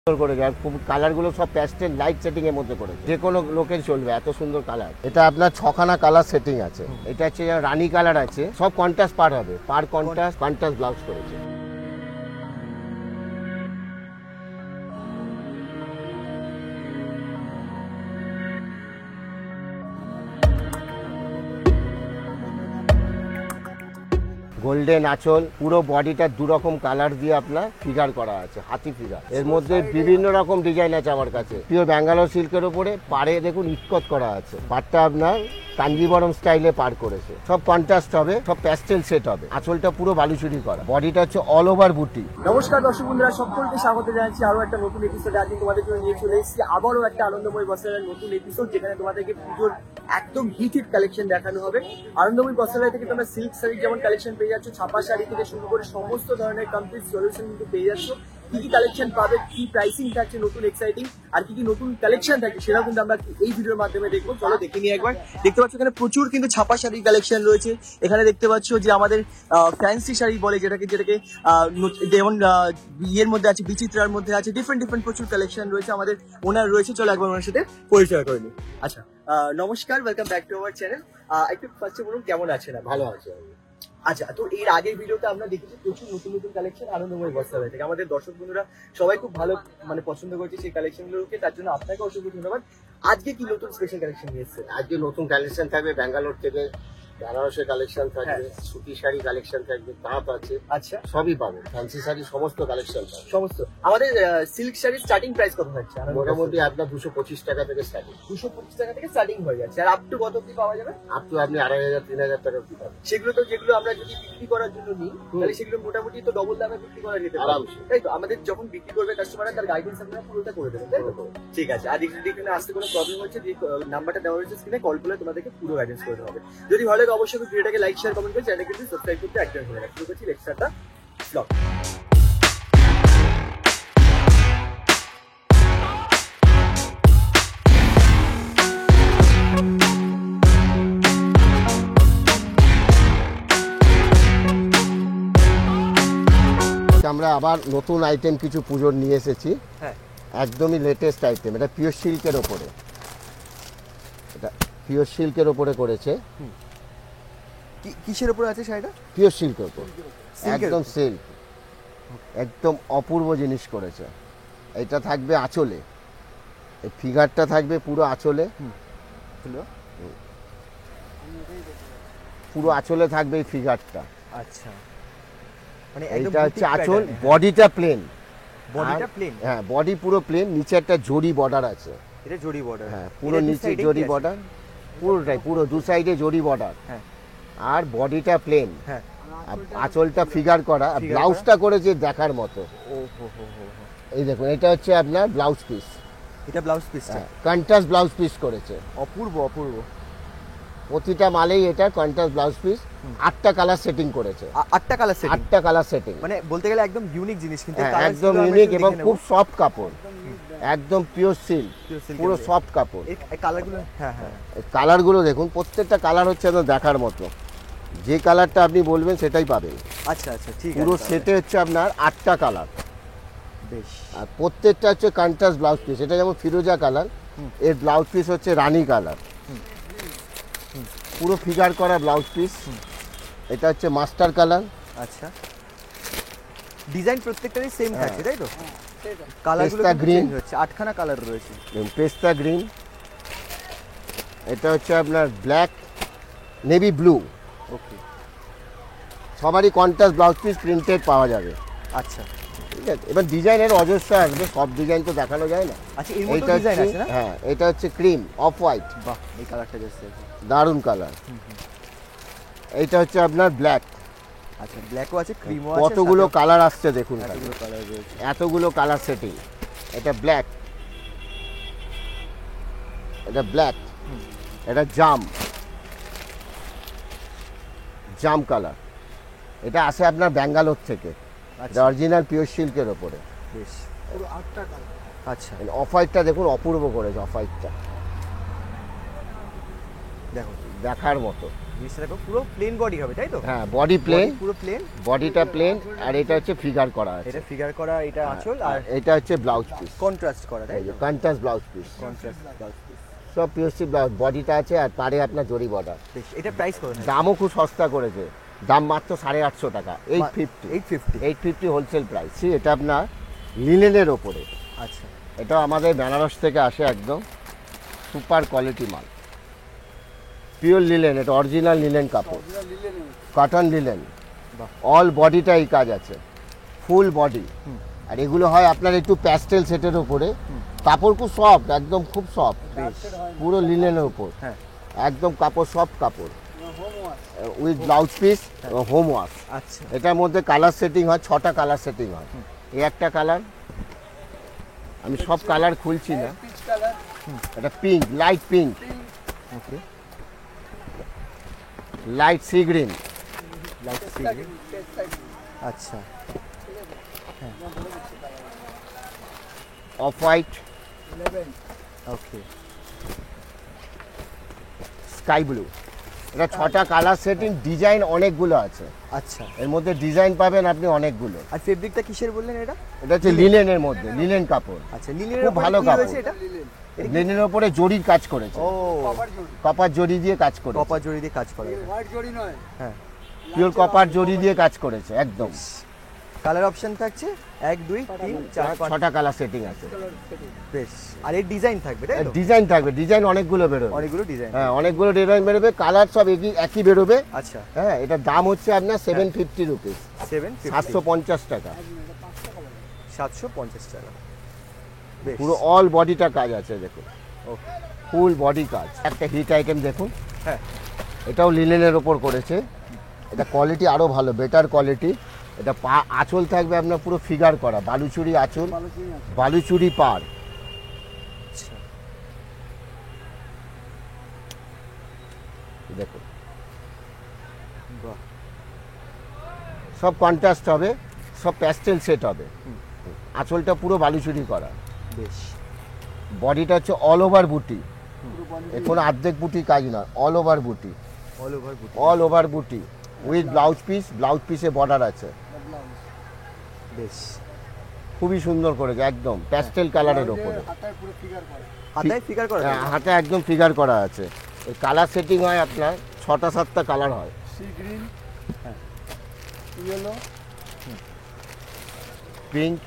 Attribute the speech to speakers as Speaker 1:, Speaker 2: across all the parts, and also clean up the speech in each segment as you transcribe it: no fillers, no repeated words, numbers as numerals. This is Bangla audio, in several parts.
Speaker 1: করে যায় খুব কালারগুলো সব প্যাস্টেল লাইট সেটিং এর মধ্যে করে যে কোনো লোকের চলবে এত সুন্দর কালার। এটা আপনার 6খানা কালার সেটিং আছে। এটা হচ্ছে রানী কালার আছে, সব কন্ট্রাস্ট পার হবে, পার কন্ট্রাস্ট ব্লাউজ করেছে। গোল্ডেন আঁচল, পুরো বডিটা দুরকম কালার দিয়ে আপনার ফিগার করা আছে, হাতি ফিগার। এর মধ্যে বিভিন্ন রকম ডিজাইন আছে আমার কাছে। পিওর ব্যাঙ্গালোর সিল্কের উপরে পাড়ে দেখুন ইটকত করা আছে। পাড়টা আপনার কাঞ্জিবরম স্টাইলে পার করেছে, সব কন্ট্রাস্ট হবে, সব প্যাস্টেল সেট হবে। আঁচলটা পুরো বালুচুরি করা, বডিটা হচ্ছে অল ওভার বুটি।
Speaker 2: নমস্কার দর্শক বন্ধুরা, সকলকে স্বাগত জানাচ্ছি আরো একটা নতুন এপিসোডে। আজকে তোমাদের জন্য নিয়ে চলে এসেছি আবারও একটা আনন্দময় বস্ত্রালয়ের নতুন এপিসোড, যেখানে তোমাদেরকে পুজোর একদম হিট কালেকশন দেখানো হবে। আনন্দময় বস্ত্রালয় থেকে তোমরা সিল্ক শাড়ির যেমন কালেকশন পেয়ে যাচ্ছ, ছাপা শাড়ি থেকে শুরু করে সমস্ত ধরনের কমপ্লিট সলিউশন কিন্তু পেয়ে যাচ্ছ। কি কি কালেকশন পাবে, কি প্রাইসিং থাকছে নতুন এক্সাইটিং, আর কি কি নতুন কালেকশন থাকছে সেটাও কিন্তু আমরা এই ভিডিওর মাধ্যমে দেখবো। চলো দেখে নিই একবার। দেখতে পাচ্ছ এখানে প্রচুর কিন্তু ছাপা শাড়ির কালেকশন রয়েছে। এখানে দেখতে পাচ্ছ যে আমাদের ফ্যান্সি শাড়ি বলে যেটাকে যেমন ইয়ের মধ্যে আছে, বিচিত্রার মধ্যে আছে, ডিফারেন্ট প্রচুর কালেকশন রয়েছে। আমাদের ওনার রয়েছে, চলো একবার ওনার সাথে পরিচয় করে নিই। আচ্ছা, নমস্কার, welcome back to our channel. একটু ফার্স্টে বলুন কেমন আছেন?
Speaker 1: ভালো আছে।
Speaker 2: আচ্ছা, তো এর আগের ভিডিওতে আমরা দেখেছি প্রচুর নতুন কালেকশন আনন্দময় বস্ত্রালয় থেকে। আমাদের দর্শক বন্ধুরা সবাই খুব ভালো পছন্দ করছে সেই কালেকশনগুলোকে, তার জন্য আপনাকে অসংখ্য ধন্যবাদ। আজকে কি নতুন স্পেশাল কালেকশন নিয়ে এসেছে?
Speaker 1: আজকে নতুন কালেকশন থাকবে ব্যাঙ্গালোর থেকে, বেনারসের কালেকশন থাকবে, সুতি শাড়ি কালেকশন থাকবে, তাঁত আছে,
Speaker 2: আচ্ছা
Speaker 1: সবই পাবে। ফ্যান্সি শাড়ি সমস্ত কালেকশন থাকবে।
Speaker 2: সমস্ত আমাদের সিল্ক শাড়ির স্টার্টিং প্রাইস কত থাকছে?
Speaker 1: মোটামুটি আপনার 225 টাকা থেকে স্টার্টিং।
Speaker 2: 225 টাকা থেকে স্টার্টিং হয়ে যাচ্ছে। আর আপ টু কত অব্দি পাওয়া যাবে?
Speaker 1: আপ টু আপনি 2500 3000 টাকা অব্দি পাবেন।
Speaker 2: সেগুলো তো যেগুলো আমরা যদি বিক্রি করার জন্য নিই, তাহলে সেগুলো মোটামুটি তো ডবল দামে বিক্রি করা যেতে পারে,
Speaker 1: আরামসে।
Speaker 2: তাই তো? আমাদের যখন বিক্রি করবে কাস্টমাররা, তার গাইডেন্স আপনারা পুরোটা করে দেবেন, তাই তো? ঠিক আছে। আর যদি এখানে আসতে কোনো প্রবলেম হচ্ছে, যে নাম্বারটা দেওয়া হয়েছে স্ক্রিনে, কল করলে তোমাদেরকে পুরো গাইডেন্স করে দেওয়া হবে। যদি ভালো লাগে অবশ্যই ভিডিওটাকে লাইক শেয়ার কমেন্ট করে চ্যানেলকে কিন্তু সাবস্ক্রাইব করতে একদম ভুলে না। শুরু করছি নেক্সট একটা ব্লগ।
Speaker 1: আমরা আবার নতুন আইটেম কিছু পুজোর নিয়ে এসেছি।
Speaker 2: হ্যাঁ,
Speaker 1: একদমই লেটেস্ট আইটেম। এটা পিওর সিল্কের ওপরে, এটা পিওর সিল্কের ওপরে করেছে।
Speaker 2: কিসের উপরে আছে শাড়িটা?
Speaker 1: পিওর সিল্কের ওপর,
Speaker 2: সিল্কের
Speaker 1: একদম
Speaker 2: উপর?
Speaker 1: সিল্ক, একদম অপূর্ব জিনিস করেছে। এটা থাকবে আঁচলে, এই ফিগারটা থাকবে পুরো আঁচলে, পুরো আঁচলে থাকবে এই ফিগারটা।
Speaker 2: আচ্ছা,
Speaker 1: এইটা হচ্ছে আঁচল, বডিটা প্লেন।
Speaker 2: বডিটা প্লেন?
Speaker 1: হ্যাঁ, বডি পুরো প্লেন, নিচে একটা জরি বর্ডার আছে।
Speaker 2: এটা জরি বর্ডার?
Speaker 1: হ্যাঁ, পুরো নিচে জরি বর্ডার, পুরোটাই, পুরো দু সাইডে জরি বর্ডার।
Speaker 2: হ্যাঁ,
Speaker 1: আর বডিটা প্লেন,
Speaker 2: হ্যাঁ,
Speaker 1: আঁচলটা ফিগার করা, ব্লাউজটা করেছে দেখার মতো।
Speaker 2: ও হো হো হো।
Speaker 1: এই দেখুন, এটা হচ্ছে আপনার ব্লাউজ পিস।
Speaker 2: এটা ব্লাউজ পিসটা?
Speaker 1: কন্ট্রাস্ট ব্লাউজ পিস করেছে।
Speaker 2: অপূর্ব।
Speaker 1: প্রতিটা মালেই এটা কন্ট্রাস্ট ব্লাউজ পিস। 8টা কালার সেটিং করেছে।
Speaker 2: 8টা কালার সেটিং?
Speaker 1: 8টা কালার সেটিং,
Speaker 2: মানে বলতে গেলে একদম ইউনিক জিনিস, কিন্তু
Speaker 1: একদম ইউনিক এবং খুব সফট কাপড়, একদম পিওর সিল্ক, পুরো সফট কাপড়।
Speaker 2: এই কালারগুলো, হ্যাঁ,
Speaker 1: কালারগুলো দেখুন, প্রত্যেকটা কালার হচ্ছে একদম দেখার মতো। যে কালারটা আপনি বলবেন সেটাই পাবেন।
Speaker 2: আচ্ছা, ঠিক আছে।
Speaker 1: পুরো সেটে হচ্ছে আপনার 8টা কালার,
Speaker 2: বেশ।
Speaker 1: আর প্রত্যেকটা হচ্ছে কন্ট্রাস্ট ব্লাউজ পিস। এটা যেমন ফিরোজা কালার, এর ব্লাউজ পিস হচ্ছে রানী কালার, পুরো ফিগার করা ব্লাউজ পিস। এটা হচ্ছে মাস্টার কালার।
Speaker 2: আচ্ছা, ডিজাইন প্রত্যেকটারই সেম থাকছে, তাই তো?
Speaker 1: পেস্তা
Speaker 2: কালারগুলো চেঞ্জ
Speaker 1: গ্রিন
Speaker 2: হচ্ছে, 8খানা কালার রয়েছে।
Speaker 1: পেস্তা গ্রিন। এটা হচ্ছে আপনার ব্ল্যাক, নেভি ব্লু।
Speaker 2: ওকে,
Speaker 1: সবারই কন্ট্রাস্ট ব্লাউজ পিস প্রিন্টেড পাওয়া যাবে।
Speaker 2: আচ্ছা,
Speaker 1: ঠিক আছে। এবার ডিজাইনের অজস্র আসবে, সব ডিজাইন তো দেখানো যায় না।
Speaker 2: আচ্ছা, এর মধ্যে ডিজাইন আছে না?
Speaker 1: হ্যাঁ, এটা হচ্ছে ক্রিম অফ হোয়াইট।
Speaker 2: বাহ, এই কালারটা জাস্ট
Speaker 1: দারুণ কালার। এইটা হচ্ছে আপনার ব্ল্যাক।
Speaker 2: আচ্ছা, ব্ল্যাকও আছে, ক্রিমও আছে,
Speaker 1: কতগুলো কালার আসছে দেখুন,
Speaker 2: এতগুলো কালার রয়েছে।
Speaker 1: এতগুলো কালার সেটিং। এটা ব্ল্যাক, এটা ব্ল্যাক, এটা জাম কালার। এটা আসে আপনার ব্যাঙ্গালোর থেকে, অরিজিনাল পিওর সিল্কের ওপরে।
Speaker 2: বেশ, পুরো 8টা কালার। আচ্ছা,
Speaker 1: অফ হোয়াইটটা দেখুন, অপূর্ব করেছে অফ হোয়াইটটা।
Speaker 2: দেখো
Speaker 1: দেখার মতো।
Speaker 2: জিনিসটা দেখো পুরো প্লেন বডি হবে তাই তো?
Speaker 1: হ্যাঁ, বডি প্লেন,
Speaker 2: পুরো প্লেন,
Speaker 1: বডিটা প্লেন, আর এটা হচ্ছে ফিগার করা আছে।
Speaker 2: এটা ফিগার করা, এটা আঁচল, আর
Speaker 1: এটা হচ্ছে ব্লাউজ পিস,
Speaker 2: কন্ট্রাস্ট করা তাই তো?
Speaker 1: Contrast blouse piece,
Speaker 2: contrast blouse piece.
Speaker 1: সব পিওসি ব্লাউজ, বডিটা আছে আর পাড়ে আপনার জরি বর্ডার।
Speaker 2: বেশ, এটা প্রাইস কত?
Speaker 1: দামও খুব সস্তা করেছে, দাম মাত্র 850 টাকা, 850,
Speaker 2: 850
Speaker 1: 850 হোলসেল প্রাইস। এটা আপনার লিনেনের ওপরে।
Speaker 2: আচ্ছা,
Speaker 1: এটা আমাদের বেনারস থেকে আসে, একদম সুপার কোয়ালিটি মাল, পিওর লিনেন, এটা অরিজিনাল লিনেন কাপড়, কটন লিনেন,
Speaker 2: বাহ।
Speaker 1: অল বডিটা এই কাজ আছে, ফুল বডি। আর এগুলো হয় আপনার একটু প্যাস্টেল সেটের উপরে, কাপড় খুব সফট, একদম খুব সফট, পুরো লিনেনের উপর,
Speaker 2: হ্যাঁ
Speaker 1: একদম কাপড় সফট কাপড়, with blouse piece, home wash.
Speaker 2: আচ্ছা,
Speaker 1: এটার মধ্যে কালার সেটিং হয়, 6টা কালার সেটিং হয়। এই একটা কালার, আমি সব কালার খুলছি না, এটা pink, light pink,
Speaker 2: okay,
Speaker 1: light sea green,
Speaker 2: light sea green, আচ্ছা,
Speaker 1: off white,
Speaker 2: okay,
Speaker 1: sky blue. এটা 6টা কালার সেটিং, ডিজাইন অনেকগুলো আছে,
Speaker 2: আচ্ছা।
Speaker 1: এর মধ্যে ডিজাইন পাবেন আপনি অনেকগুলো।
Speaker 2: আর ফেব্রিকটা কিসের বললেন এটা?
Speaker 1: এটা হচ্ছে লিনেনের মধ্যে, লিনেন কাপড়,
Speaker 2: আচ্ছা, লিনেনের
Speaker 1: খুব ভালো
Speaker 2: কি
Speaker 1: কাপড়।
Speaker 2: রয়েছে এটা?
Speaker 1: লিনেনের উপরে জরির কাজ করেছে,
Speaker 2: ও,
Speaker 1: কপার জরি দিয়ে কাজ করেছে,
Speaker 2: কপার জড়ি দিয়ে কাজ করা, হ্যাঁ,
Speaker 1: পিওর কপার জরি দিয়ে কাজ করেছে একদম।
Speaker 2: কালার অপশন থাকছে 1 2 3 4 5,
Speaker 1: 6টা কালার সেটিং আছে।
Speaker 2: বেশ। আর এর ডিজাইন থাকবে তাই তো?
Speaker 1: ডিজাইন থাকবে, ডিজাইন অনেকগুলো বেরোবে,
Speaker 2: অনেকগুলো ডিজাইন,
Speaker 1: হ্যাঁ অনেকগুলো ডিজাইন বেরোবে, কালার সব একই বেরোবে।
Speaker 2: আচ্ছা,
Speaker 1: হ্যাঁ, এটার দাম হচ্ছে আপনার 750 রুপিস,
Speaker 2: 750,
Speaker 1: 750 টাকা।
Speaker 2: 750 টাকা, বেশ,
Speaker 1: পুরো অল বডিটা কাজ আছে, দেখুন
Speaker 2: ওকে,
Speaker 1: ফুল বডি কাজ। একটা হিট আইটেম দেখুন,
Speaker 2: হ্যাঁ,
Speaker 1: এটাও লিনেনের ওপর করেছে, এটা কোয়ালিটি আরও ভালো, বেটার কোয়ালিটি। এটা আঁচল থাকবে আপনার পুরো ফিগার করা, বালুচুরি আঁচল, বালুচুরি পাড়।
Speaker 2: আচ্ছা,
Speaker 1: দেখুন
Speaker 2: বাহ,
Speaker 1: সব কন্ট্রাস্ট হবে, সব প্যাস্টেল সেট হবে। আঁচলটা পুরো বালুচুরি করা,
Speaker 2: বেশ,
Speaker 1: বডিটা হচ্ছে অল ওভার বুটি, এখন অর্ধেক বুটি কাজ নয়, অল ওভার বুটি,
Speaker 2: অল ওভার বুটি,
Speaker 1: অল ওভার বুটি উইথ ব্লাউজ পিস, ব্লাউজ পিসে বর্ডার আছে,
Speaker 2: বেশ,
Speaker 1: খুবই সুন্দর করেছে, একদম প্যাস্টেল কালারের ওপরে।
Speaker 2: হাতায় ফিগার করা,
Speaker 1: হ্যাঁ, হাতে একদম ফিগার করা আছে। এই কালার সেটিং হয় আপনার 6টা 7টা কালার হয়, পিঙ্ক,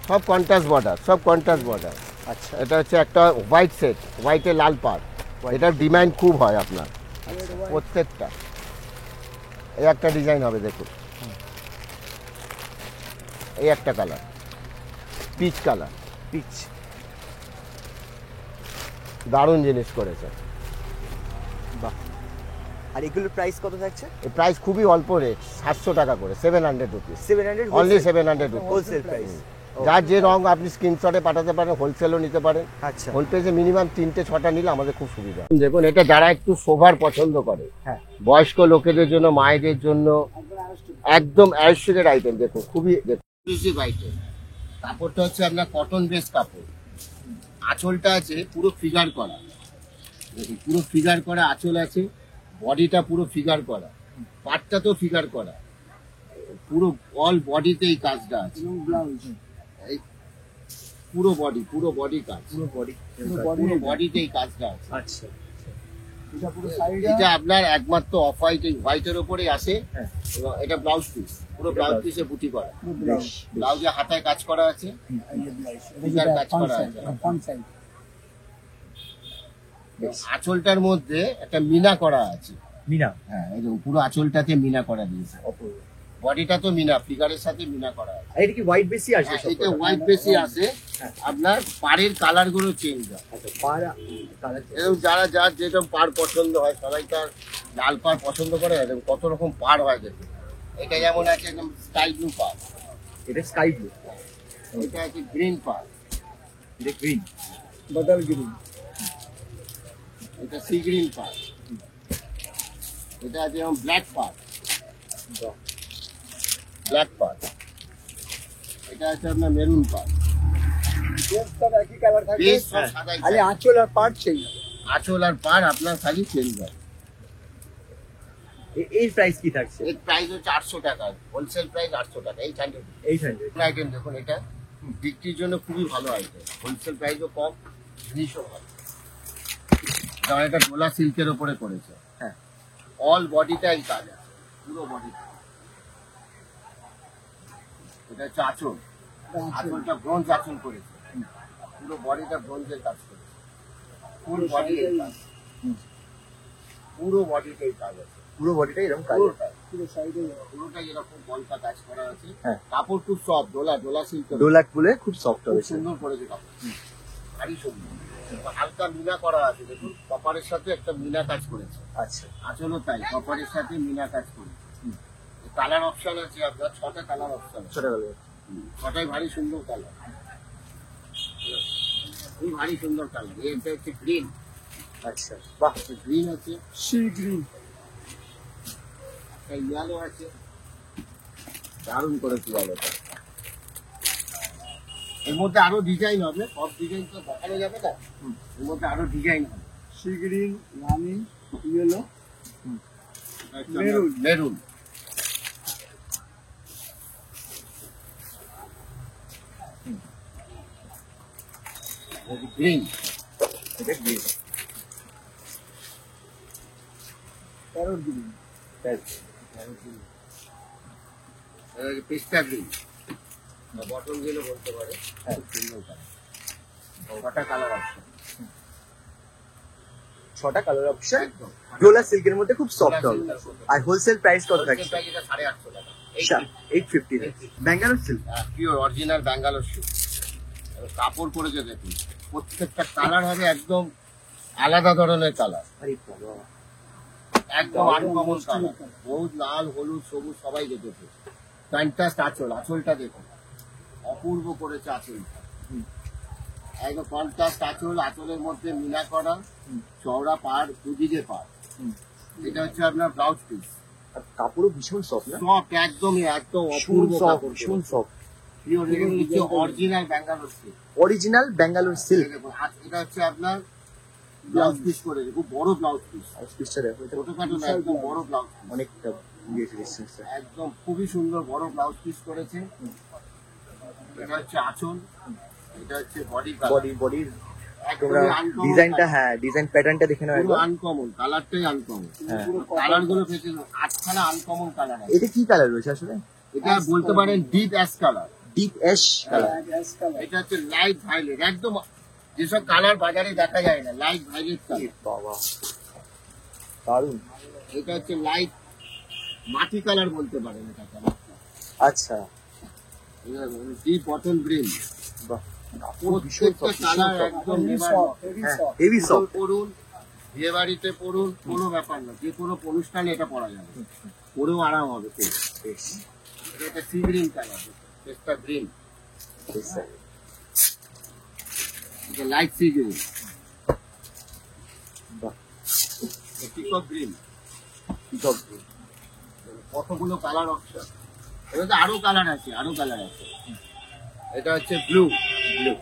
Speaker 1: সব কন্ট্রাস্ট বর্ডার, সব কন্ট্রাস্ট বর্ডার।
Speaker 2: আচ্ছা,
Speaker 1: এটা হচ্ছে একটা হোয়াইট সেট, হোয়াইটে লাল পাড়, এটার ডিমান্ড খুব হয় আপনার প্রত্যেকটা। এই একটা ডিজাইন হবে দেখুন, এই একটা কালার, পিচ কালার,
Speaker 2: পিচ,
Speaker 1: দারুণ জিনিস করেছে।
Speaker 2: বাহ। আর এগুলোর প্রাইস কত থাকছে?
Speaker 1: এই প্রাইস খুবই অল্প রেট, 700 টাকা করে, 700 rupees,
Speaker 2: 700,
Speaker 1: only 700 rupees
Speaker 2: wholesale price,
Speaker 1: যার যে রং আপনি স্ক্রিনশটে পাঠাতে পারেন, হোলসেলও নিতে পারেন।
Speaker 2: আচ্ছা,
Speaker 1: হোল পেজে মিনিমাম 3টে 6টা নিলে আমাদের খুব সুবিধা। দেখুন, এটা যারা একটু সোভার পছন্দ করে,
Speaker 2: হ্যাঁ,
Speaker 1: বয়স্ক লোকেদের জন্য, মায়েদের জন্য একদম অ্যাশিকের আইটেম। দেখুন, খুবই এক্সক্লুসিভ আইটেম। কাপড়টা হচ্ছে আপনার কটন বেস কাপড়, আঁচলটা আছে পুরো ফিগার করা, দেখুন পুরো ফিগার করা আঁচল আছে, বডিটা পুরো ফিগার করা, পাটটা তো ফিগার করা, পুরো অল বডিতে এই কাজটা আছে, এই পুরো বডি কাজ, পুরো বডিতে এই কাজটা আছে।
Speaker 2: আচ্ছা,
Speaker 1: এটা আপনার একমাত্র অফ হোয়াইট, এই হোয়াইটের উপরেই আসে।
Speaker 2: হ্যাঁ,
Speaker 1: এবং এটা ব্লাউজ পিস, পুরো ব্লাউজ পিসে বুটি করা,
Speaker 2: বেশ,
Speaker 1: ব্লাউজে হাতায় কাজ করা আছে, ফিগার কাজ করা আছে। আঁচলটার মধ্যে একটা মিনা করা আছে,
Speaker 2: মিনা,
Speaker 1: হ্যাঁ এই দেখুন, পুরো আঁচলটাতে মিনা করা দিয়েছে, বডিটা তো মিনা, ফিগারের সাথে মিনা করা আছে।
Speaker 2: আর এটা কি হোয়াইট বেশি আসবে?
Speaker 1: হ্যাঁ, এটা হোয়াইট বেশি আসে, আপনার পাড়ের কালার গুলো চেঞ্জ হয়।
Speaker 2: আচ্ছা, পাড়া কালার,
Speaker 1: এরকম যার যেরকম পাড় পছন্দ হয়, সবাই তার লাল পাড় পছন্দ করে, এরকম কত রকম পাড় হয় দেখুন। এটা যেমন আছে একদম স্কাই ব্লু পাড়,
Speaker 2: এটা স্কাই ব্লু,
Speaker 1: এটা আছে গ্রিন পাড়,
Speaker 2: এটা গ্রিন, বাদাল গ্রিন,
Speaker 1: এটা সি গ্রিন পাড়, এটা আছে যেমন ব্ল্যাক পাড়, ব্ল্যাক পাড়, এটা আছে আপনার মেরুন পাড়,
Speaker 2: একই কালার থাকে,
Speaker 1: বেশ সব সাদাই
Speaker 2: খালি
Speaker 1: থাকে।
Speaker 2: আঁচল আর পাড় চেঞ্জ,
Speaker 1: আঁচল আর পাড় আপনার খালি চেঞ্জ হবে।
Speaker 2: এর প্রাইস কি থাকছে?
Speaker 1: এর প্রাইস হচ্ছে 800 টাকা, হোলসেল প্রাইস 800 টাকা। 800
Speaker 2: 800
Speaker 1: আইটেম দেখুন, এটা বিক্রির জন্য খুবই ভালো আইটেম, হোলসেল প্রাইসও কম, জিনিসও ভালো। যেমন এটা ডোলা সিল্কের ওপরে করেছে,
Speaker 2: হ্যাঁ
Speaker 1: অল বডিটাই কাজ আছে, পুরো বডিটা। এটা হচ্ছে আঁচল, আঁচলটা ব্রোঞ্জ আঁচল করেছে, পুরো বডিটা ব্রোঞ্জের কাজ করেছে, ফুল বডি কাজ, পুরো বডিটাই কাজ আছে,
Speaker 2: পুরো বডিটা এরকম কাজ
Speaker 1: পুরোটাই পুরোটাই এরকম বলকা কাজ করা আছে।
Speaker 2: হ্যাঁ।
Speaker 1: কাপড় খুব সফট, ডোলা সিল্ক,
Speaker 2: ডোলাক ফুলে খুব সফট
Speaker 1: খুব
Speaker 2: হবে।
Speaker 1: সুন্দর করেছে কাপড়, ভারী সুন্দর। হালকা মিনা করা আছে, দেখুন কপারের সাথে একটা মিনা কাজ করেছে।
Speaker 2: আচ্ছা
Speaker 1: আঁচলও তাই কপারের সাথে মিনা কাজ করেছে। কালার অপশন আছে আপনার 6টা কালার অপশন আছে,
Speaker 2: ছোট গেল।
Speaker 1: 6টাই ভারী সুন্দর কালার, খুবই ভারী সুন্দর কালার। এটা হচ্ছে গ্রিন,
Speaker 2: আচ্ছা বাহ,
Speaker 1: গ্রিন আছে,
Speaker 2: সি গ্রিন,
Speaker 1: ইয়েলো আছে, দারুণ করেছি আলোটা। এর মধ্যে আরো ডিজাইন হবে, সব ডিজাইন তো দেখানো যাবে না, এর মধ্যে আরো ডিজাইন হবে।
Speaker 2: সি গ্রিন, রানি, ইয়েলো,
Speaker 1: মেরুন, মেরুন, গ্রিন,
Speaker 2: এটা green, parrot green,
Speaker 1: pista green, button গ্রিনও বলতে পারে।
Speaker 2: হ্যাঁ।
Speaker 1: খুব সুন্দর কালার, 6টা কালার অপশন,
Speaker 2: 6টা কালার অপশন।
Speaker 1: একদম
Speaker 2: ডোলা সিল্কের মধ্যে খুব সফট হবে। আর হোলসেল প্রাইস কত থাকছে?
Speaker 1: 850 টাকা,
Speaker 2: 850। Bangalore silk,
Speaker 1: pure original Bangalore silk. কাপড় করেছে দেখুন, প্রত্যেকটা কালার হবে একদম আলাদা ধরনের কালার,
Speaker 2: আরে বাবা,
Speaker 1: একদম আনকমন কালার, বহুত লাল, হলুদ, সবুজ সবাই দেখেছে। কন্ট্রাস্ট আঁচল, আঁচলটা দেখুন অপূর্ব করেছে আঁচলটা, একদম কন্ট্রাস্ট আঁচল, আঁচলের মধ্যে মিনা করা, চওড়া পাড়, দুদিকে পাড়। এটা হচ্ছে আপনার ব্লাউজ পিস,
Speaker 2: আর কাপড়ও ভীষণ সফট না?
Speaker 1: সফট, একদমই একদম অপূর্ব কাপড়,
Speaker 2: ভীষণ সফট।
Speaker 1: পিওর হচ্ছে original Bangalore silk.
Speaker 2: Original Bangalore silk.
Speaker 1: দেখুন, এটা হচ্ছে আপনার ব্লাউজ পিস করেছে, খুব বড় ব্লাউজ পিস,
Speaker 2: পিসটা দেখো, এটা
Speaker 1: ছোটখাটো না, একদম বড় ব্লাউজ পিস,
Speaker 2: অনেকটা ইয়ে ডিস্টেন্স।
Speaker 1: একদম খুবই সুন্দর বড় ব্লাউজ পিস করেছে। এটা হচ্ছে আঁচল, এটা হচ্ছে বডি
Speaker 2: বডির তোমরা ডিজাইনটা, হ্যাঁ ডিজাইন প্যাটার্নটা দেখে নাও
Speaker 1: পুরো
Speaker 2: একবার।
Speaker 1: আনকমন, কালারটাই আনকমন,
Speaker 2: হ্যাঁ।
Speaker 1: কালার গুলো ফেসে 8খানা আনকমন কালার আছে।
Speaker 2: এটা কি কালার রয়েছে আসলে?
Speaker 1: এটা বলতে পারেন deep ash colour,
Speaker 2: deep ash colour.
Speaker 1: এটা হচ্ছে লাইট ভায়োলেট, একদম যেসব কালার বাজারে দেখা যায় না, লাইট ভায়োলেট কালার।
Speaker 2: বাবা দারুন।
Speaker 1: এটা হচ্ছে লাইট মাটি কালার বলতে পারেন এটা কালারটা।
Speaker 2: আচ্ছা
Speaker 1: ডিপ বটল গ্রিন,
Speaker 2: বাহ,
Speaker 1: প্রত্যেকটা কালার একদম
Speaker 2: হেভি সফট।
Speaker 1: পরুন, বিয়ে বাড়িতে পরুন, কোনো ব্যাপার না, যে কোনো অনুষ্ঠানে এটা পরা যাবে, পরেও আরাম হবে খুব।
Speaker 2: বেশ
Speaker 1: এটা সি গ্রিন কালার, পেস্তা গ্রিন,
Speaker 2: বেশ স্যার।
Speaker 1: এটা লাইট সি গ্রিন,
Speaker 2: বাহ,
Speaker 1: পিকক গ্রিন,
Speaker 2: পিকক গ্রিন।
Speaker 1: কতগুলো কালার অপশন, এটাতে আরো কালার আছে, আরো কালার আছে। এটা হচ্ছে ব্লু,
Speaker 2: ব্লু,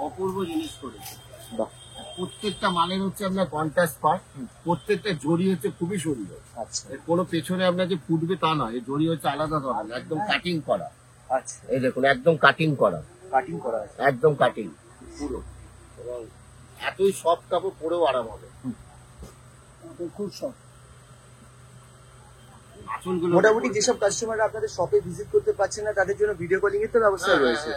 Speaker 1: অপূর্ব জিনিস করেছে।
Speaker 2: বাহ
Speaker 1: প্রত্যেকটা মালের হচ্ছে আপনার কন্ট্রাস্ট পার্ট, প্রত্যেকটা জড়ি হচ্ছে খুবই সুন্দর।
Speaker 2: আচ্ছা
Speaker 1: এর কোনো পেছনে আপনার যে ফুটবে তা নয়, এই জড়ি হচ্ছে আলাদা ধরনের, একদম কাটিং করা।
Speaker 2: আচ্ছা,
Speaker 1: এই দেখুন একদম কাটিং করা,
Speaker 2: কাটিং করা আছে।
Speaker 1: একদম কাটিং পুরো, এবং এতই সফট কাপড়, পরেও আরাম হবে,
Speaker 2: খুব সফট।
Speaker 1: আঁচলগুলো
Speaker 2: মোটামুটি যেসব কাস্টমাররা আপনাদের শপে ভিজিট করতে পারছেন না তাদের জন্য ভিডিও কলিং এর তো ব্যবস্থা রয়েছে।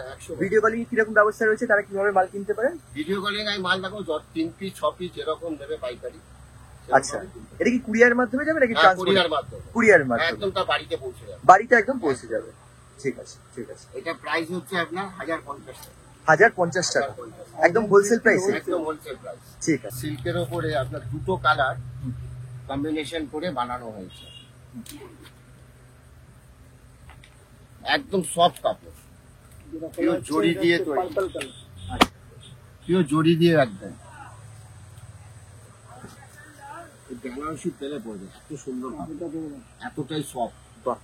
Speaker 2: ভিডিও কলিং এর কিরকম ব্যবস্থা রয়েছে, তারা কিভাবে মাল কিনতে পারেন?
Speaker 1: ভিডিও কলিং আমি মাল দেখো 3 পিস 6 পিস যেরকম নেবে পাইকারি।
Speaker 2: আচ্ছা, এটা কি কুরিয়ার মাধ্যমে যাবে নাকি
Speaker 1: কুরিয়ার মাধ্যমে?
Speaker 2: কুরিয়ার মাধ্যমে,
Speaker 1: একদম তার বাড়িতে পৌঁছে যাবে,
Speaker 2: বাড়িতে একদম পৌঁছে যাবে। ঠিক আছে ঠিক আছে।
Speaker 1: এটা প্রাইস হচ্ছে আপনার 1050 টাকা,
Speaker 2: 1050 টাকা, একদম হোলসেল প্রাইসে।
Speaker 1: একদম হোলসেল প্রাইস।
Speaker 2: ঠিক আছে।
Speaker 1: সিল্কের ওপরে আপনার দুটো কালার কম্বিনেশন করে বানানো হয়েছে, একদম সফট কাপড়, পিওর জড়ি দিয়ে তৈরি, পিওর জড়ি দিয়ে একদম বেনারসি তেলে পড়বে, এত সুন্দর কাপড়, এতটাই সফট।
Speaker 2: বাহ,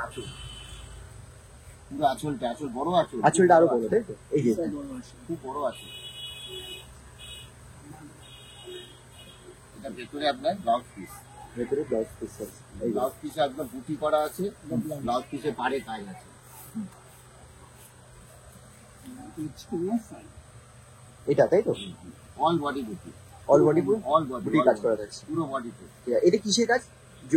Speaker 1: আঁচল, পুরো আঁচলটা, আঁচল বড় আঁচল,
Speaker 2: আঁচলটা আরো বড় তাই তো? এই যে
Speaker 1: খুব বড় আঁচল, এটা ভেতরে আপনার ব্লাউজ পিস,
Speaker 2: ভেতরে ব্লাউজ পিস আছে। এই
Speaker 1: ব্লাউজ পিসে একদম বুটি করা আছে, ব্লাউজ পিসে পাড়ে কাজ আছে।
Speaker 2: এটা তাই তো?
Speaker 1: অল বডি বুটি,
Speaker 2: অল বডি পুরো
Speaker 1: অল বডি
Speaker 2: বুটি কাজ করা যাচ্ছে।
Speaker 1: পুরো বডিতে।
Speaker 2: এটা কিসের কাজ?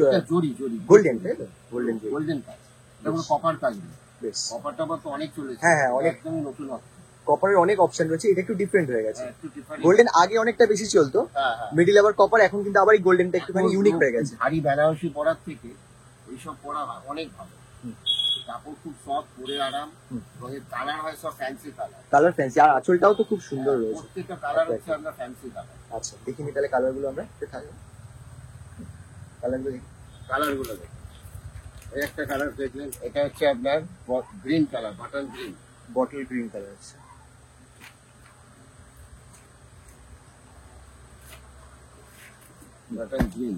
Speaker 1: এটা জরি জরি
Speaker 2: গোল্ডেন তাই তো? গোল্ডেন জরি।
Speaker 1: গোল্ডেন কাজ, এটা কোনো কপার কাজ নেই।
Speaker 2: বেশ।
Speaker 1: কপার টপার তো অনেক চলেছে,
Speaker 2: হ্যাঁ, হ্যাঁ, অনেক।
Speaker 1: একদম নতুন অপশন।
Speaker 2: কপারের অনেক অপশন রয়েছে, এটা একটু ডিফারেন্ট হয়ে গেছে।
Speaker 1: একটু different।
Speaker 2: গোল্ডেন আগে অনেকটা বেশি চলতো,
Speaker 1: হ্যাঁ, হ্যাঁ।
Speaker 2: মিডিল আবার কপার, এখন কিন্তু আবার এই গোল্ডেনটা একটুখানি ইউনিক হয়ে গেছে।
Speaker 1: ভারী বেনারসি পরার থেকে এইসব পরা অনেক ভালো।
Speaker 2: হুম।
Speaker 1: কাপড় খুব সফট, পরে আরাম, রঙের কালার হয় সব ফ্যান্সি কালার।
Speaker 2: কালার ফ্যান্সি, আর আঁচলটাও তো খুব সুন্দর রয়েছে।
Speaker 1: প্রত্যেকটা কালার হচ্ছে আপনার ফ্যান্সি কালার।
Speaker 2: আচ্ছা দেখিনি তাহলে কালারগুলো আমরা কালারগুলো দেখি।
Speaker 1: কালারগুলো দেখুন, এই একটা কালার দেখলেন, এটা হচ্ছে আপনার green colour, button green.
Speaker 2: Bottle green colour আছে।
Speaker 1: Button green.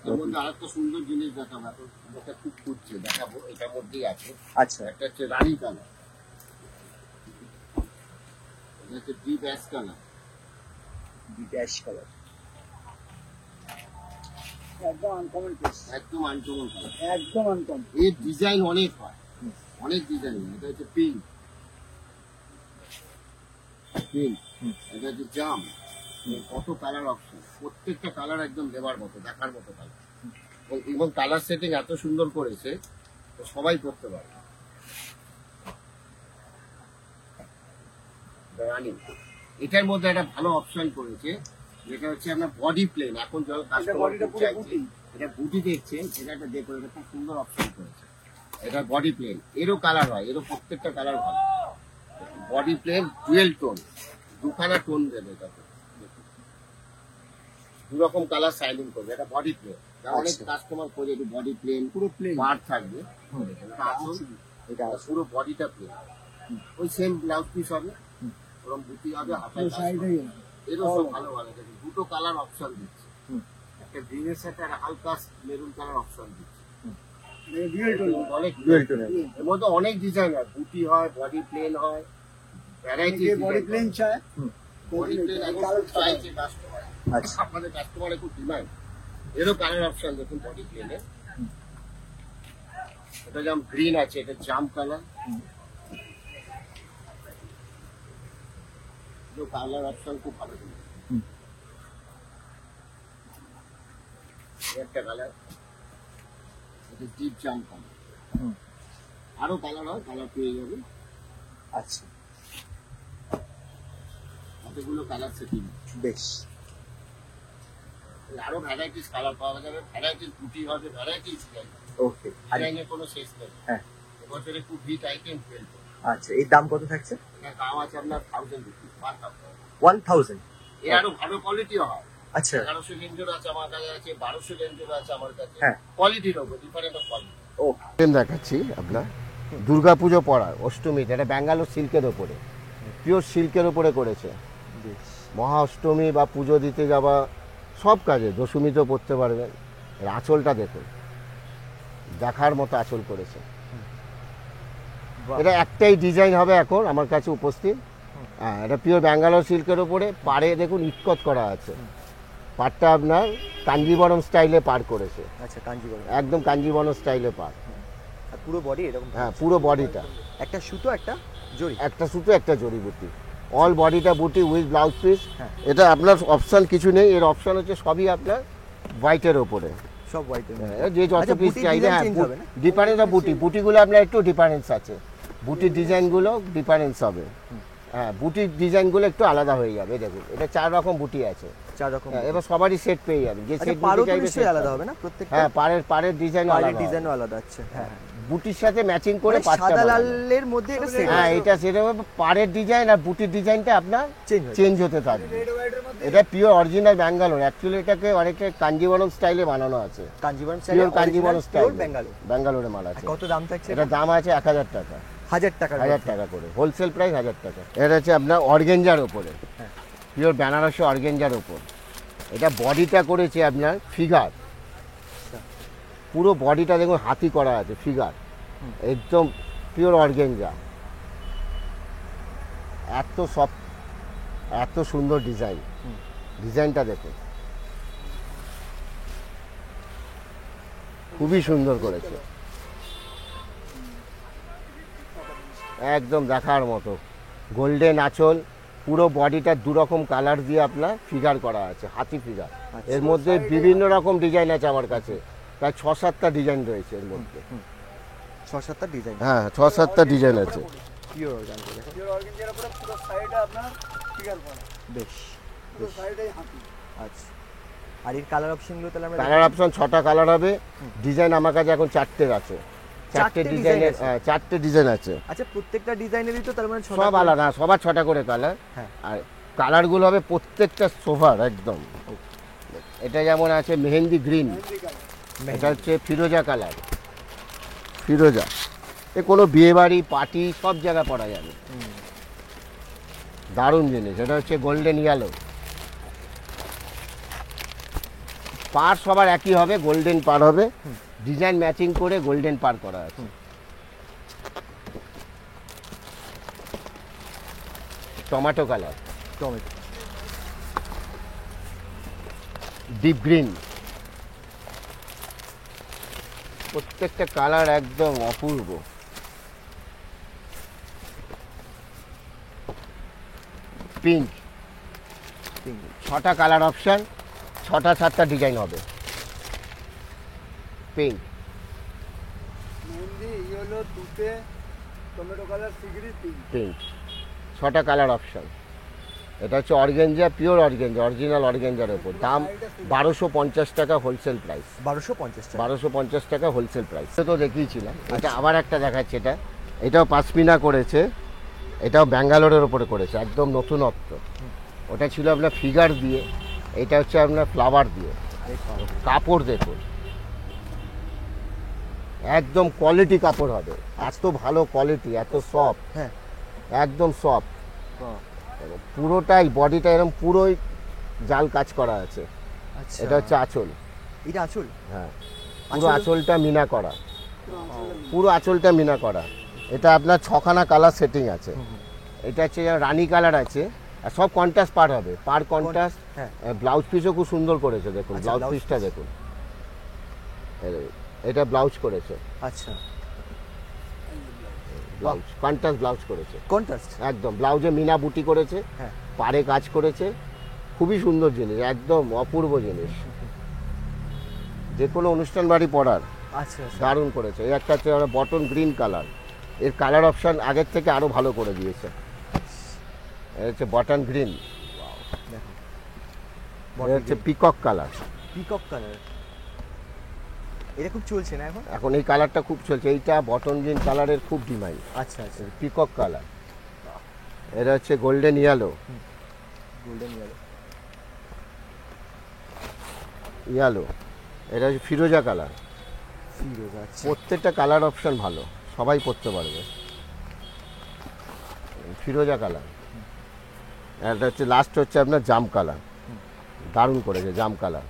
Speaker 1: এর মধ্যে আরেকটা সুন্দর জিনিস দেখাবো, এখন এটা খুব খুঁজছে, দেখাবো, এটার মধ্যেই আছে।
Speaker 2: আচ্ছা
Speaker 1: একটা হচ্ছে রানী কালার, এটা হচ্ছে deep ash colour.
Speaker 2: Dash colour, একদম আনকমন পিস,
Speaker 1: একদম আনকমন কালার,
Speaker 2: একদম আনকমন।
Speaker 1: এর ডিজাইন অনেক হয়, অনেক ডিজাইন। এটা হচ্ছে পিঙ্ক, পিঙ্ক, এটা হচ্ছে জাম। কত কালার অপশন, প্রত্যেকটা কালার একদম দেবার মতো, দেখার মতো কালার। এবং কালার সেটিং এত সুন্দর করেছে, তো সবাই করতে পারে। রানী, এটার মধ্যে একটা ভালো অপশন করেছে, যেটা হচ্ছে আপনার বডি প্লেন। এখন যখন কাস্টমার চাইছে এটা বুটি দেখছে, এটা একটা দেখো, এটা খুব সুন্দর অপশন করেছে। এটা বডি প্লেন, এরও কালার হয়, এরও প্রত্যেকটা কালার ভালো। বডি প্লেন ডুয়েল টোন, দুখানা টোন দেবে এটাতে, দু রকম কালার সাইলিং করবে। এটা বডি প্লেন, অনেক কাস্টমার করে একটু বডি প্লেন, পুরো প্লেন বার থাকবে। এটা আসল, এটা পুরো বডিটা প্লেন, ওই সেম ব্লাউজ পিস হবে, ওরকম বুটি হবে, হাতায় কাজ হবে। এরও সব ভালো ভালো দেখুন, দুটো কালার অপশন দিচ্ছে, একটা গ্রিনের সাথে একটা হালকা মেরুন কালার অপশন দিচ্ছে। অনেক
Speaker 2: ডুয়েল টোনের।
Speaker 1: এর মধ্যে অনেক ডিজাইন হয়, বুটি হয়, বডি প্লেন হয়, ভ্যারাইটি বডি প্লেন চায়, বডি প্লেন এখন চাইছে কাস্টমার।
Speaker 2: আচ্ছা
Speaker 1: আপনাদের কাস্টমারের খুব ডিমান্ড। এরও কালার অপশন দেখুন বডি প্লেনে। এটা যেমন গ্রিন আছে, এটা জাম কালার, কালার অপশন খুব ভালো দিচ্ছে। একটা কালার, এটা ডিপ জাম কালার। আরো কালার হয়, কালার পেয়ে যাবে।
Speaker 2: আচ্ছা
Speaker 1: কতগুলো কালার সেটিং,
Speaker 2: বেশ।
Speaker 1: আরো ভ্যারাইটিস কালার পাওয়া যাবে, ভ্যারাইটিস বুটি হবে, ভ্যারাইটিস ডিজাইন।
Speaker 2: ওকে
Speaker 1: ডিজাইনের কোনো শেষ নেই।
Speaker 2: হ্যাঁ
Speaker 1: এবছরে খুব হিট আইটেম ফেলবো।
Speaker 2: আচ্ছা, এর দাম কত থাকছে?
Speaker 1: এটার দাম আছে আপনার 1000 রুপিস পার কাপ।
Speaker 2: 1000।
Speaker 1: এর আরো ভালো কোয়ালিটিও হয়।
Speaker 2: আচ্ছা
Speaker 1: 1100 রেঞ্জের আছে আমার কাছে, আছে 1200 রেঞ্জের আছে আমার কাছে।
Speaker 2: হ্যাঁ।
Speaker 1: কোয়ালিটির উপর ডিফারেন্ট অফ কোয়ালিটি।
Speaker 2: ও
Speaker 1: দেখাচ্ছি আপনার দুর্গাপুজো পড়ার অষ্টমীতে, এটা ব্যাঙ্গালোর সিল্কের ওপরে, পিওর সিল্কের ওপরে করেছে।
Speaker 2: বেশ।
Speaker 1: মহা অষ্টমী বা পুজো দিতে যাওয়া সব কাজে, দশমীতেও পড়তে পারবেন। এর আঁচলটা দেখুন, দেখার মতো আঁচল করেছে।
Speaker 2: বাহ।
Speaker 1: এটা একটাই ডিজাইন হবে এখন আমার কাছে উপস্থিত। হ্যাঁ, এটা পিওর ব্যাঙ্গালোর সিল্কের ওপরে, পাড়ে দেখুন ইটকত করা আছে। পাড়টা আপনার কাঞ্জিবরম স্টাইলে পার করেছে,
Speaker 2: আচ্ছা কাঞ্জিবরম,
Speaker 1: একদম কাঞ্জিবরম স্টাইলে পার।
Speaker 2: আর পুরো বডি এরকম?
Speaker 1: হ্যাঁ, পুরো বডিটা
Speaker 2: একটা সুতো একটা জড়ি,
Speaker 1: একটা সুতো একটা জড়ি বুটি, অল বডিটা বুটি উইথ ব্লাউজ পিস।
Speaker 2: হ্যাঁ।
Speaker 1: এটা আপনার অপশন কিছু নেই, এর অপশন হচ্ছে সবই আপনার হোয়াইটের ওপরে।
Speaker 2: সব হোয়াইট।
Speaker 1: যে যত
Speaker 2: আচ্ছা,
Speaker 1: পিস
Speaker 2: বুটির
Speaker 1: চাইলে,
Speaker 2: design
Speaker 1: হ্যাঁ
Speaker 2: change হবে না?
Speaker 1: ডিফারেন্স অফ বুটি, বুটিগুলো আপনার একটু ডিফারেন্স আছে, বুটির ডিজাইনগুলো ডিফারেন্স হবে। হ্যাঁ, বুটির ডিজাইনগুলো একটু আলাদা হয়ে যাবে। দেখুন এটা 4 রকম বুটি আছে।
Speaker 2: 4 রকম।
Speaker 1: হ্যাঁ, এবার সবারই সেট পেয়ে যাবে, যে
Speaker 2: আচ্ছা
Speaker 1: সেট
Speaker 2: পারও
Speaker 1: বুটি
Speaker 2: তো
Speaker 1: চাইবে
Speaker 2: নিশ্চয়ই
Speaker 1: set
Speaker 2: আলাদা
Speaker 1: পাবে।
Speaker 2: হবে না প্রত্যেকটা?
Speaker 1: হ্যাঁ, পাড়ের ডিজাইন
Speaker 2: পাড়ের
Speaker 1: আলাদা
Speaker 2: ডিজাইনও আলাদা আছে। হ্যাঁ
Speaker 1: বুটির সাথে ম্যাচিং করে
Speaker 2: মানে
Speaker 1: পাড়টা
Speaker 2: সাদা
Speaker 1: বানানো।
Speaker 2: লালের মধ্যে এটা সেট।
Speaker 1: হ্যাঁ, এটা সেটা পাড়ের ডিজাইন আর বুটির ডিজাইনটা আপনার
Speaker 2: চেঞ্জ
Speaker 1: চেঞ্জ হতে থাকবে। এটা পিওর অরিজিনাল ব্যাঙ্গালোর, অ্যাকচুয়ালি এটাকে অনেকটা কাঞ্জিবরম স্টাইলে বানানো আছে।
Speaker 2: Kanjeevaram
Speaker 1: pure Kanjeevaram style,
Speaker 2: Bangalore.
Speaker 1: ব্যাঙ্গালোরে মাল আছে।
Speaker 2: কত দাম থাকছে?
Speaker 1: এটার দাম আছে 1000 টাকা।
Speaker 2: 1000 টাকা?
Speaker 1: 1000 টাকা করে হোলসেল প্রাইস, 1000 টাকা। এটা হচ্ছে আপনার অর্গেঞ্জার ওপরে,
Speaker 2: হ্যাঁ।
Speaker 1: পিওর বেনারসি অর্গেঞ্জার ওপর। এটা বডিটা করেছে আপনার ফিগার, পুরো বডিটা দেখুন হাতি করা আছে, ফিগার একদম পিওর অর্গেঞ্জা। এত সব, এত সুন্দর ডিজাইন, ডিজাইনটা দেখুন খুবই সুন্দর করেছে, একদম দেখার মতো। গোল্ডেন আঁচল, পুরো বডিটা দু রকম কালার দিয়ে আপনার ফিগার করা আছে, হাতি ফিগার। এর মধ্যে বিভিন্ন রকম ডিজাইন আছে আমার কাছে, প্রায় 6-7টা ডিজাইন রয়েছে এর মধ্যে।
Speaker 2: 6-7টা ডিজাইন,
Speaker 1: হ্যাঁ 6-7টা ডিজাইন আছে।
Speaker 2: পিওর অর্গানজা, দেখো
Speaker 3: পিওর অর্গানজার উপরে পুরো সাইডে আপনার ফিগার করা,
Speaker 2: বেশ।
Speaker 3: পুরো সাইডেই হাতি।
Speaker 2: আচ্ছা, আর এর কালার অপশনগুলো তাহলে আমরা
Speaker 1: কালার অপশন 6টা কালার হবে। ডিজাইন আমার কাছে এখন 4টে আছে, 4টে ডিজাইনের, 4টে ডিজাইন আছে।
Speaker 2: আচ্ছা, প্রত্যেকটা ডিজাইনেরই তো তার মানে
Speaker 1: সব আলাদা, সবার 6টা করে কালার।
Speaker 2: হ্যাঁ।
Speaker 1: আর কালারগুলো হবে প্রত্যেকটা সোফার একদম। এটা যেমন আছে মেহেন্দি গ্রিন, এটা হচ্ছে ফিরোজা কালার, ফিরোজা। এ কোনো বিয়ে বাড়ি পার্টি সব জায়গায় পরা যাবে, দারুণ জিনিস। এটা হচ্ছে গোল্ডেন ইয়েলো, পার সবার একই হবে, গোল্ডেন পার হবে, ডিজাইন ম্যাচিং করে গোল্ডেন পার করা আছে। Tomato colour,
Speaker 2: tomato,
Speaker 1: deep green, প্রত্যেকটা কালার একদম অপূর্ব। পিঙ্ক, 6টা কালার অপশন, 6টা-7টা ডিজাইন হবে। পিঙ্ক,
Speaker 3: মেহেন্দি, ইয়েলো, তুতে, টমেটো কালার, সিগরি, পিঙ্ক।
Speaker 1: পিঙ্ক, 6টা কালার অপশন। এটা হচ্ছে অর্গেঞ্জা, পিওর অর্গেঞ্জা, অরিজিনাল অর্গেঞ্জার উপর। দাম 1250 টাকা হোলসেল প্রাইস,
Speaker 2: 1250 টাকা।
Speaker 1: 1250 টাকা হোলসেল প্রাইস। তো দেখিয়েছিলাম, এটা আবার একটা দেখাচ্ছে। এটাও পাসমিনা করেছে, এটাও ব্যাঙ্গালোরের ওপরে করেছে, একদম নতুনত্ব। ওটা ছিল আপনার ফিগার দিয়ে, এটা হচ্ছে আপনার ফ্লাওয়ার দিয়ে। কাপড় দেখুন, একদম কোয়ালিটি কাপড় হবে, এত ভালো কোয়ালিটি, এত সফট,
Speaker 2: হ্যাঁ,
Speaker 1: একদম সফট। পুরোটাই বডিটা এরকম পুরোই জাল কাজ করা আছে।
Speaker 2: আচ্ছা,
Speaker 1: এটা হচ্ছে আঁচল,
Speaker 2: এটা আঁচল।
Speaker 1: হ্যাঁ পুরো আঁচলটা মিনা করা, পুরো আঁচলটা মিনা করা। এটা আপনার 6খানা কালার সেটিং আছে। এটা হচ্ছে রানী কালার আছে, আর সব কন্ট্রাস্ট পার হবে, পার কন্ট্রাস্ট।
Speaker 2: হ্যাঁ,
Speaker 1: ব্লাউজ পিসও খুব সুন্দর করেছে, দেখুন
Speaker 2: আচ্ছা,
Speaker 1: ব্লাউজ
Speaker 2: blouse
Speaker 1: পিসটা
Speaker 2: piece।
Speaker 1: দেখুন, এটা ব্লাউজ করেছে,
Speaker 2: আচ্ছা,
Speaker 1: ব্লাউজ কন্ট্রাস্ট ব্লাউজ করেছে
Speaker 2: কন্ট্রাস্ট,
Speaker 1: একদম। ব্লাউজে মিনা বুটি করেছে,
Speaker 2: হ্যাঁ,
Speaker 1: পাড়ে কাজ করেছে, খুবই সুন্দর জিনিস, একদম অপূর্ব জিনিস, যে কোনো অনুষ্ঠান বাড়ি পরার
Speaker 2: আচ্ছা, আচ্ছা,
Speaker 1: দারুণ করেছে। এই একটা হচ্ছে বটন গ্রিন কালার, এর কালার অপশন আগের থেকে আরো ভালো করে দিয়েছে। এটা হচ্ছে বটন গ্রিন,
Speaker 2: দেখো,
Speaker 1: এটা হচ্ছে পিকক কালার।
Speaker 2: পিকক কালার, এটা খুব চলছে না এখন?
Speaker 1: এখন এই কালারটা খুব চলছে, এইটা বটন গ্রিন কালারের খুব ডিমান্ড।
Speaker 2: আচ্ছা, আচ্ছা,
Speaker 1: পিকক কালার। এটা হচ্ছে golden yellow,
Speaker 2: golden yellow,
Speaker 1: yellow. এটা হচ্ছে ফিরোজা কালার।
Speaker 2: ফিরোজা, আচ্ছা,
Speaker 1: প্রত্যেকটা কালার অপশন ভালো, সবাই পরতে পারবে। ফিরোজা কালার। এটা হচ্ছে লাস্ট হচ্ছে আপনার জাম কালার, দারুণ করেছে জাম কালার।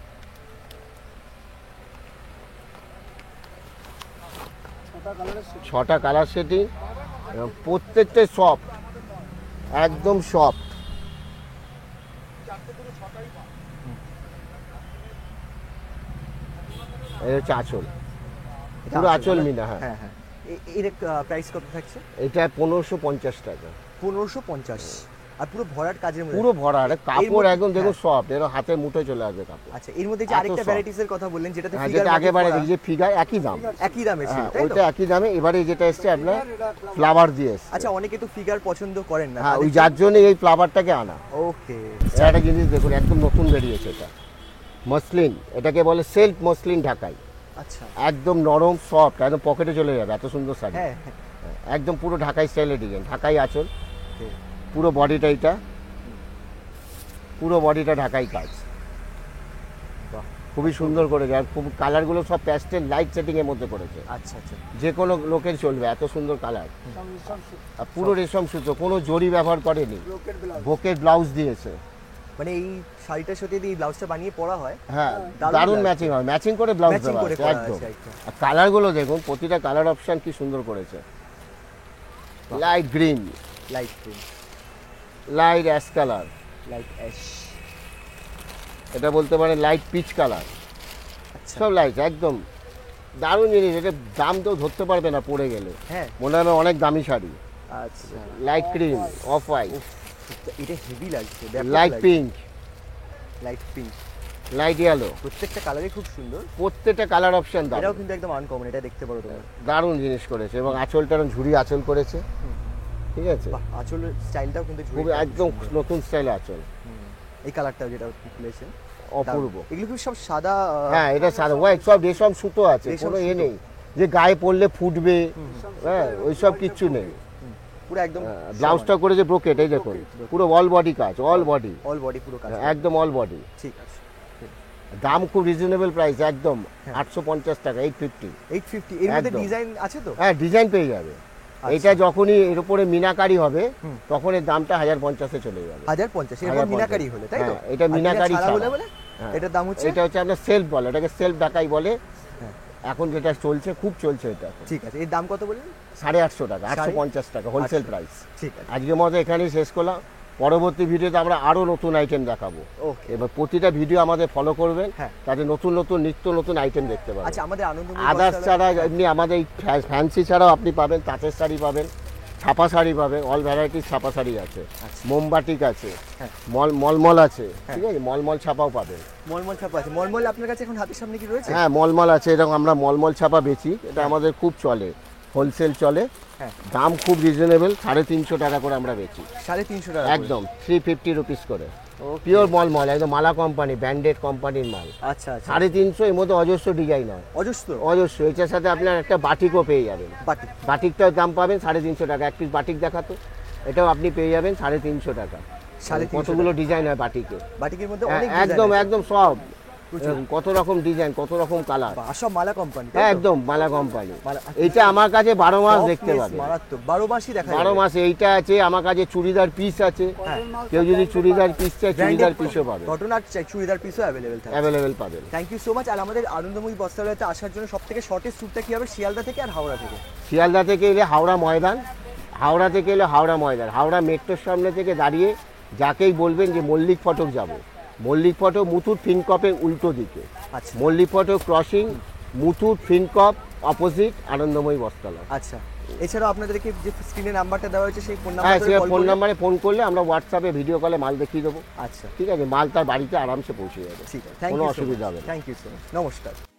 Speaker 1: 6টা কালার সেটিং, এবং প্রত্যেকটাই সফট, একদম সফট। এটা হচ্ছে আঁচল, পুরো আঁচল মিনা। হ্যাঁ,
Speaker 2: হ্যাঁ, হ্যাঁ। এর প্রাইস কত থাকছে?
Speaker 1: এটা 1550 টাকা,
Speaker 2: 1550। আর পুরো ভরাট কাজের মধ্যে?
Speaker 1: পুরো ভরা। আর কাপড় একদম দেখুন
Speaker 2: হ্যাঁ।
Speaker 1: সফট, এর হাতের মুঠোয় চলে আসবে কাপড়।
Speaker 2: আচ্ছা, এর মধ্যে যে
Speaker 1: এত
Speaker 2: আরেকটা
Speaker 1: soft।
Speaker 2: ভ্যারাইটিস এর কথা বললেন, যেটাতে
Speaker 1: হ্যাঁ,
Speaker 2: ফিগার
Speaker 1: যেটা আগেবারে যে ফিগার একই দাম,
Speaker 2: একই দামে ছিল,
Speaker 1: হ্যাঁ
Speaker 2: তাই তো?
Speaker 1: ওইটা একই দামে। এবারে যেটা এসছে আপনার ফ্লাওয়ার দিয়ে এসছে।
Speaker 2: আচ্ছা, অনেকে তো ফিগার পছন্দ করেন না,
Speaker 1: হ্যাঁ, ওই যার জন্য এই ফ্লাওয়ারটাকে আনা।
Speaker 2: ওকে,
Speaker 1: একটা জিনিস দেখুন, একদম নতুন বেরিয়েছে এটা, মসলিন, এটাকে বলে সেলফ মসলিন ঢাকাই।
Speaker 2: আচ্ছা,
Speaker 1: একদম নরম সফট, একদম পকেটে চলে যাবে, এত সুন্দর শাড়ি।
Speaker 2: হ্যাঁ, হ্যাঁ,
Speaker 1: একদম পুরো ঢাকাই স্টাইলের ডিজাইন, ঢাকাই আঁচল,
Speaker 2: okay।
Speaker 1: পুরো বডিটা, এটা পুরো বডিটা ঢাকাই কাজ,
Speaker 2: বাহ,
Speaker 1: খুবই সুন্দর করেছে। আর খুব কালারগুলো সব প্যাস্টেল লাইট সেটিং এর মধ্যে করেছে,
Speaker 2: আচ্ছা, আচ্ছা,
Speaker 1: যে কোনো লোকের চলবে, এত সুন্দর কালার।
Speaker 3: সব
Speaker 1: আর পুরো রেশম সুতো, কোনো জরি ব্যবহার করেনি,
Speaker 3: ব্রোকেট ব্লাউজ।
Speaker 1: বোকের ব্লাউজ দিয়েছে।
Speaker 2: মানে এই শাড়িটার সাথে যদি এই ব্লাউজটা বানিয়ে পরা হয়,
Speaker 1: হ্যাঁ,
Speaker 2: দারুণ
Speaker 1: দারুণ
Speaker 2: লাগছে।
Speaker 1: ম্যাচিং হয়, ম্যাচিং করে ব্লাউজ
Speaker 2: ম্যাচিং
Speaker 1: দেওয়া
Speaker 2: করে
Speaker 1: আছে
Speaker 2: করা
Speaker 1: একদম।
Speaker 2: আছে একদম।
Speaker 1: আর কালারগুলো দেখুন, প্রতিটা কালার অপশন কি সুন্দর করেছে। Light green,
Speaker 2: light green,
Speaker 1: light ash colour,
Speaker 2: light ash.
Speaker 1: এটা বলতে পারেন লাইট পিচ কালার,
Speaker 2: আচ্ছা
Speaker 1: সব লাইট একদম দারুণ জিনিস। এটা দাম তো ধরতে পারবে না পরে গেলে,
Speaker 2: হ্যাঁ
Speaker 1: মনে হবে অনেক দামি শাড়ি।
Speaker 2: আচ্ছা
Speaker 1: লাইট ক্রিম, অফ হোয়াইট,
Speaker 2: এটা হেভি লাগছে,
Speaker 1: light pink,
Speaker 2: light pink,
Speaker 1: light yellow,
Speaker 2: প্রত্যেকটা কালারই খুব সুন্দর।
Speaker 1: প্রত্যেকটা কালার অপশন
Speaker 2: এটাও
Speaker 1: দারুণ
Speaker 2: কিন্তু একদম আনকমন, এটা দেখতে পারো তোমরা।
Speaker 1: দারুণ জিনিস করেছে এবং আঁচলটা ঝুড়ি আঁচল করেছে, ঠিক আছে,
Speaker 2: বাহ, আঁচলের স্টাইলটাও কিন্তু
Speaker 1: খুব একদম নতুন স্টাইল আঁচল,
Speaker 2: এই কালারটাও যেটা খুলেছেন
Speaker 1: অপূর্ব।
Speaker 2: এগুলো কি সব সাদা?
Speaker 1: হ্যাঁ এটা সাদা হোয়াইট, সব রেশম সুতো আছে,
Speaker 2: রেশম
Speaker 1: কোনো
Speaker 2: সুতো।
Speaker 1: নেই যে গায়ে পরলে ফুটবে, হ্যাঁ ওইসব কিচ্ছু নেই।
Speaker 2: পুরো একদম
Speaker 1: ব্লাউজটা করেছে ব্রোকেট, এই দেখুন পুরো অল বডি কাজ, অল বডি,
Speaker 2: অল বডি পুরো কাজ।
Speaker 1: একদম অল বডি।
Speaker 2: ঠিক আছে,
Speaker 1: দাম খুব রিজনেবল প্রাইস, একদম
Speaker 2: হ্যাঁ।
Speaker 1: 850 টাকা, 850।
Speaker 2: 850 এর মধ্যে
Speaker 1: একদম।
Speaker 2: ডিজাইন আছে তো?
Speaker 1: হ্যাঁ ডিজাইন পেয়ে যাবে। এটা যখনই এর উপরে মিনাকারি হবে তখন এর দামটা 1050-এ চলে যাবে।
Speaker 2: 1050 এর
Speaker 1: 1050
Speaker 2: মিনাকারি হলে, তাই তো?
Speaker 1: হ্যাঁ, এটা
Speaker 2: আর
Speaker 1: মিনাকারি
Speaker 2: ছাড়া হলে
Speaker 1: ছাড়া।
Speaker 2: বলে
Speaker 1: হ্যাঁ।
Speaker 2: এটার দাম হচ্ছে?
Speaker 1: এটা হচ্ছে আপনার সেলফ বলে, এটাকে সেলফ ঢাকাই বলে।
Speaker 2: হ্যাঁ।
Speaker 1: এখন যেটা চলছে, খুব চলছে এটা,
Speaker 2: ঠিক আছে, এর দাম কত বললেন?
Speaker 1: 850 টাকা, 850 টাকা হোলসেল প্রাইস।
Speaker 2: ঠিক আছে,
Speaker 1: আজকের মতো এখানেই শেষ করলাম। পরবর্তী ভিডিওতে আমরা আরো নতুন আইটেম দেখাবো।
Speaker 2: ওকে।
Speaker 1: এবার প্রতিটা ভিডিও আমাদের ফলো করবেন,
Speaker 2: হ্যাঁ।
Speaker 1: তাতে নতুন নতুন নিত্য নতুন আইটেম দেখতে পাবেন।
Speaker 2: আচ্ছা, আমাদের আনন্দময়ী
Speaker 1: আদার্স
Speaker 2: বস্ত্রালয়-
Speaker 1: ছাড়া এমনি আমাদের ফ্যান্সি ছাড়াও আপনি পাবেন তাঁতের শাড়ি পাবেন, ছাপা শাড়ি পাবেন, অল ভ্যারাইটিস ছাপা শাড়ি আছে,
Speaker 2: আচ্ছা।
Speaker 1: মোমবাটিক আছে,
Speaker 2: হ্যাঁ।
Speaker 1: মলমল আছে, ঠিক আছে, মলমল ছাপাও পাবেন।
Speaker 2: মলমল ছাপা আছে। মলমল আপনার কাছে এখন হাতের সামনে কি রয়েছে?
Speaker 1: হ্যাঁ মলমল আছে, এরকম আমরা মলমল ছাপা বেচি, এটা আমাদের খুব চলে, হোলসেল চলে,
Speaker 2: হ্যাঁ।
Speaker 1: দাম খুব রিজনেবল, 350 টাকা করে আমরা বেচি,
Speaker 2: 350 টাকা করে।
Speaker 1: একদম 350 রুপিস করে,
Speaker 2: Okay.
Speaker 1: পিওর মলমল, একদম মালা কোম্পানি, ব্র্যান্ডেড কোম্পানির মাল।
Speaker 2: আচ্ছা আচ্ছা,
Speaker 1: 350, এর মধ্যে অজস্র ডিজাইন হয়,
Speaker 2: অজস্র
Speaker 1: অজস্র। এটার সাথে আপনার একটা বাটিকও পেয়ে যাবেন,
Speaker 2: বাটি।
Speaker 1: বাটিকটার দাম পাবেন 350 টাকা, এক পিস বাটিক দেখাতো, এটাও আপনি পেয়ে যাবেন 350 টাকা।
Speaker 2: 350
Speaker 1: কতগুলো ডিজাইন হয় বাটিকে,
Speaker 2: বাটিকের মধ্যে
Speaker 1: হ্যাঁ,
Speaker 2: অনেক ডিজাইন
Speaker 1: একদম
Speaker 2: আছে।
Speaker 1: একদম সব,
Speaker 2: প্রচুর।
Speaker 1: কত রকম ডিজাইন, কত রকম কালার,
Speaker 2: বাহ, সব মালা কোম্পানি,
Speaker 1: হ্যাঁ একদম মালা কোম্পানি।
Speaker 2: মালা-
Speaker 1: এইটা আমার কাছে 12 মাস দেখতে পাবেন,
Speaker 2: মারাত্মক, 12 মাসই দেখা
Speaker 1: 12
Speaker 2: যাবে।
Speaker 1: মাসে এইটা আছে। আমার কাছে চুড়িদার পিস আছে,
Speaker 2: হ্যাঁ।
Speaker 1: কেউ যদি চুড়িদার পিস চায়
Speaker 2: Branded
Speaker 1: চুড়িদার পিসও পাবে,
Speaker 2: ঘটনার চুড়িদার পিসও অ্যাভেলেবেল থাকে।
Speaker 1: অ্যাভেলেবেল পাবেন।
Speaker 2: Thank you so much. আর আমাদের আনন্দময়ী বস্ত্রালয়তে আসার জন্য সব থেকে শর্টেস্ট রুটটা কি হবে? শিয়ালদা থেকে আর হাওড়া থেকে?
Speaker 1: শিয়ালদা থেকে এলে হাওড়া ময়দান, হাওড়া থেকে এলে হাওড়া ময়দান, হাওড়া মেট্রোর সামনে থেকে দাঁড়িয়ে যাকেই বলবেন যে মল্লিক ফটক যাব, মল্লিক ফটক মুথুট ফিনকপের উল্টো দিকে,
Speaker 2: আচ্ছা
Speaker 1: মল্লিক ফটক ক্রসিং, মুথুট ফিনকপ অপোজিট আনন্দময়ী বস্ত্রালয়।
Speaker 2: আচ্ছা। এছাড়াও আপনাদেরকে যে স্ক্রিনে নাম্বারটা দেওয়া হয়েছে সেই ফোন
Speaker 1: হ্যাঁ সে
Speaker 2: নাম্বারে
Speaker 1: ফোন নাম্বারে ফোন করলে আমরা হোয়াটসঅ্যাপে ভিডিও কলে মাল দেখিয়ে দেবো,
Speaker 2: আচ্ছা
Speaker 1: ঠিক আছে, মাল তার বাড়িতে আরামসে পৌঁছে যাবে,
Speaker 2: ঠিক আছে, থ্যাংক
Speaker 1: কোনো
Speaker 2: ইউ,
Speaker 1: অসুবিধা হবে না।
Speaker 2: থ্যাংক ইউ সো মাচ, নমস্কার।